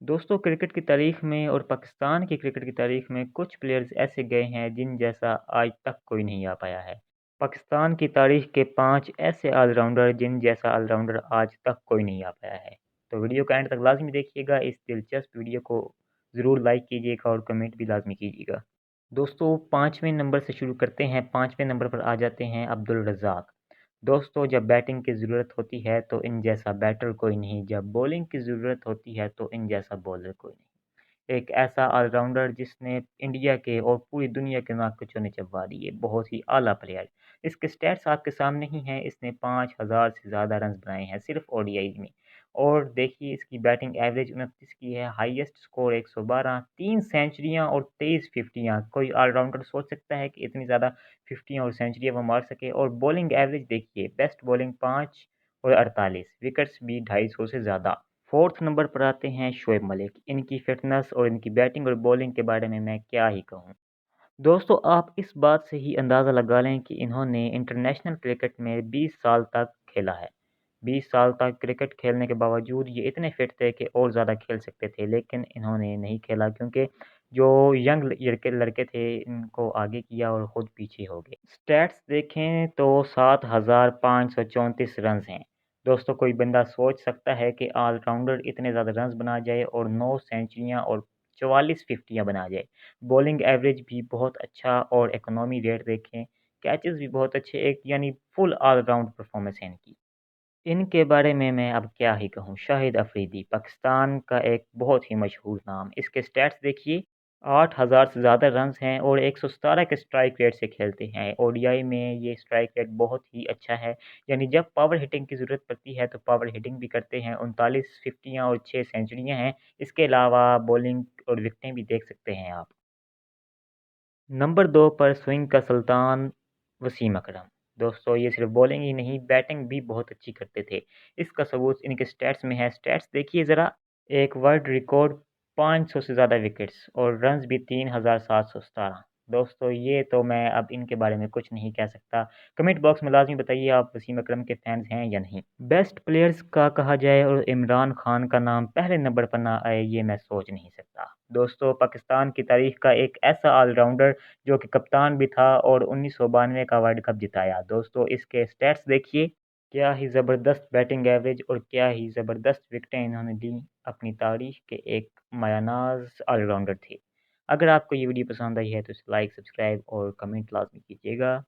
दोस्तों क्रिकेट की तारीख में और पाकिस्तान की क्रिकेट की तारीख में कुछ प्लेयर्स ऐसे गए हैं जिन जैसा आज तक कोई नहीं आ पाया है। पाकिस्तान की तारीख के 5 ऐसे ऑलराउंडर जिन जैसा ऑलराउंडर आज तक कोई नहीं आ पाया है। तो वीडियो का एंड तक लाज़मी देखिएगा, इस दिलचस्प वीडियो को ज़रूर लाइक कीजिएगा और कमेंट भी लाज़मी कीजिएगा। दोस्तों 5वें नंबर से शुरू करते हैं, 5वें नंबर पर आ जाते हैं अब्दुल रज़ाक। दोस्तों जब बैटिंग की ज़रूरत होती है तो इन जैसा बैटर कोई नहीं, जब बॉलिंग की ज़रूरत होती है तो इन जैसा बॉलर कोई नहीं। एक ऐसा ऑलराउंडर जिसने इंडिया के और पूरी दुनिया के नाक को चौने चबवा दिए, बहुत ही आला प्लेयर। इसके स्टैट्स आपके सामने ही हैं, इसने 5000 से ज़्यादा रन बनाए हैं सिर्फ ओडीआई में। और देखिए इसकी बैटिंग एवरेज 29 की है, हाईएस्ट स्कोर 112, 3 सेंचुरियां और 23 फिफ्टियां। कोई ऑलराउंडर सोच सकता है कि इतनी ज़्यादा फिफ्टियां और सेंचुरियां वो मार सके। और बॉलिंग एवरेज देखिए, बेस्ट बॉलिंग 5 और 48, विकेट्स भी 250 से ज़्यादा। फोर्थ नंबर पर आते हैं शोएब मलिक। इनकी फिटनेस और इनकी बैटिंग और बॉलिंग के बारे में मैं क्या ही कहूँ। दोस्तों आप इस बात से ही अंदाज़ा लगा लें कि इन्होंने इंटरनेशनल क्रिकेट में 20 साल तक खेला है। 20 साल तक क्रिकेट खेलने के बावजूद ये इतने फिट थे कि और ज़्यादा खेल सकते थे, लेकिन इन्होंने नहीं खेला क्योंकि जो यंग लड़के लड़के थे इनको आगे किया और ख़ुद पीछे हो गए। स्टैट्स देखें तो 7534 रन्स हैं। दोस्तों कोई बंदा सोच सकता है कि ऑलराउंडर इतने ज़्यादा रन्स बना जाए और 9 सेंचुरियाँ और 44 फिफ्टियाँ बना जाए। बॉलिंग एवरेज भी बहुत अच्छा और इकोनॉमी रेट देखें, कैचेज़ भी बहुत अच्छे, एक यानी फुल ऑलराउंड परफॉर्मेंस है इनकी। इनके बारे में मैं अब क्या ही कहूँ। शाहिद अफरीदी पाकिस्तान का एक बहुत ही मशहूर नाम। इसके स्टैट्स देखिए, 8000 से ज़्यादा रन्स हैं और 117 के स्ट्राइक रेट से खेलते हैं। ओडीआई में ये स्ट्राइक रेट बहुत ही अच्छा है, यानी जब पावर हिटिंग की ज़रूरत पड़ती है तो पावर हिटिंग भी करते हैं। 39 फिफ्टियाँ और 6 सेंचुरियाँ हैं। इसके अलावा बॉलिंग और विकेटें भी देख सकते हैं आप। नंबर 2 पर स्विंग का सुल्तान वसीम अकरम। दोस्तों ये सिर्फ बॉलिंग ही नहीं, बैटिंग भी बहुत अच्छी करते थे। इसका सबूत इनके स्टैट्स में है। स्टैट्स देखिए ज़रा, एक वर्ल्ड रिकॉर्ड 500 से ज़्यादा विकेट्स और रन्स भी 3717। दोस्तों ये तो मैं अब इनके बारे में कुछ नहीं कह सकता। कमेंट बॉक्स में लाज़मी बताइए आप वसीम अकरम के फैन्स हैं या नहीं। बेस्ट प्लेयर्स का कहा जाए और इमरान खान का नाम पहले नंबर पर ना आए, ये मैं सोच नहीं सकता। दोस्तों पाकिस्तान की तारीख का एक ऐसा ऑलराउंडर जो कि कप्तान भी था और 1992 का वर्ल्ड कप जिताया। दोस्तों इसके स्टैट्स देखिए, क्या ही ज़बरदस्त बैटिंग एवरेज और क्या ही ज़बरदस्त विकेटें इन्होंने दी। अपनी तारीख के एक मायानाज़ ऑलराउंडर थे। अगर आपको ये वीडियो पसंद आई है तो इसे लाइक, सब्सक्राइब और कमेंट लाज़मी कीजिएगा।